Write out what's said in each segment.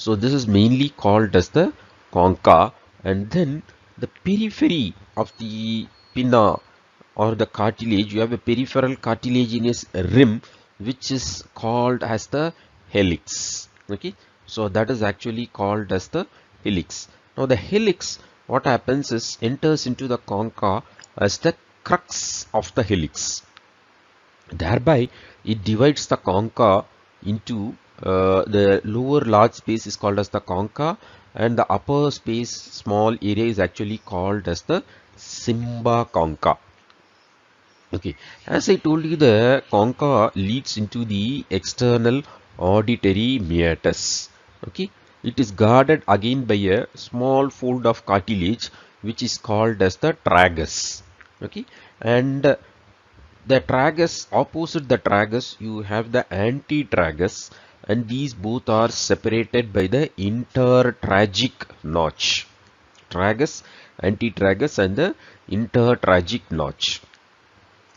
So this is mainly called as the concha, and then the periphery of the pinna or the cartilage, you have a peripheral cartilaginous rim which is called as the helix. Okay, so that is actually called as the helix. Now the helix, what happens is enters into the concha as the crux of the helix. Thereby, it divides the concha into the lower large space is called as the concha, and the upper space small area is actually called as the Simba concha. Okay, as I told you, the concha leads into the external auditory meatus. Okay, it is guarded again by a small fold of cartilage which is called as the tragus. Okay, and the tragus, opposite the tragus, you have the antitragus, and these both are separated by the intertragic notch. Tragus, antitragus, and the intertragic notch.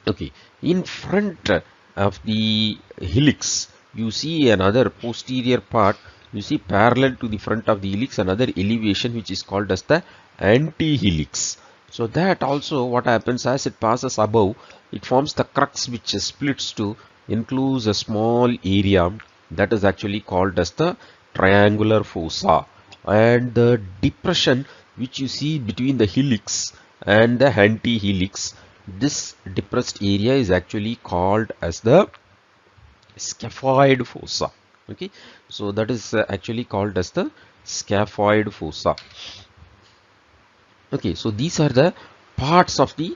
Okay, in front of the helix, you see another posterior part. You see parallel to the front of the helix, another elevation which is called as the antihelix. So that also what happens as it passes above, it forms the crux which splits to enclose a small area that is actually called as the triangular fossa. And the depression which you see between the helix and the antihelix, this depressed area is actually called as the scaphoid fossa. Okay, so that is actually called as the scaphoid fossa. Okay, so these are the parts of the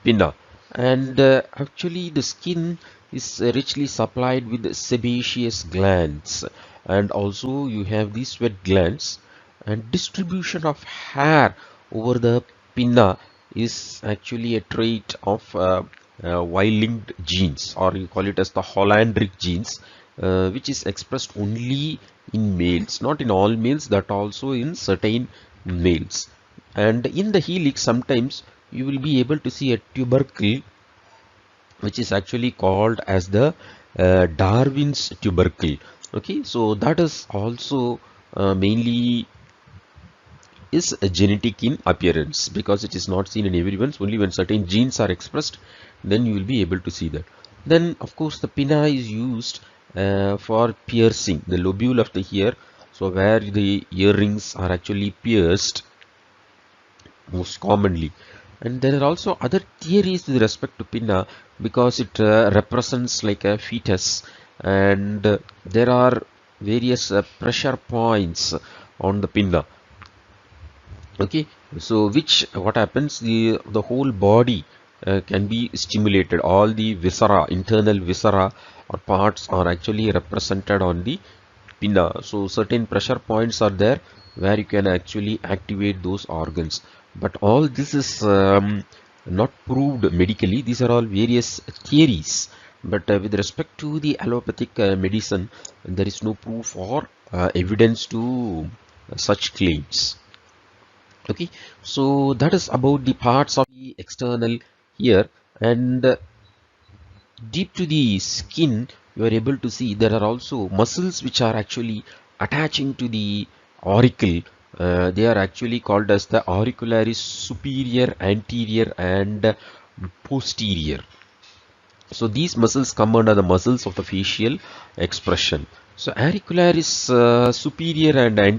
pinna, and actually the skin is richly supplied with sebaceous glands, and also you have the sweat glands, and distribution of hair over the pinna is actually a trait of Y-linked genes, or you call it as the Hollandric genes, which is expressed only in males, not in all males, that also in certain males. And in the helix, sometimes you will be able to see a tubercle which is actually called as the Darwin's tubercle. Okay, so that is also mainly is a genetic in appearance, because it is not seen in everyone. Only when certain genes are expressed, then you will be able to see that. Then of course the pinna is used for piercing the lobule of the ear, so where the earrings are actually pierced most commonly. And there are also other theories with respect to pinna, because it represents like a fetus, and there are various pressure points on the pinna. Okay, so which what happens, the whole body can be stimulated. All the viscera, internal viscera or parts are actually represented on the pinna. So certain pressure points are there where you can actually activate those organs. But all this is not proved medically. These are all various theories. But with respect to the allopathic medicine, there is no proof or evidence to such claims. Okay, so that is about the parts of the external ear. And deep to the skin, you are able to see there are also muscles which are actually attaching to the auricle. They are actually called as the auricularis superior, anterior, and posterior. So these muscles come under the muscles of the facial expression. So auricularis superior and anterior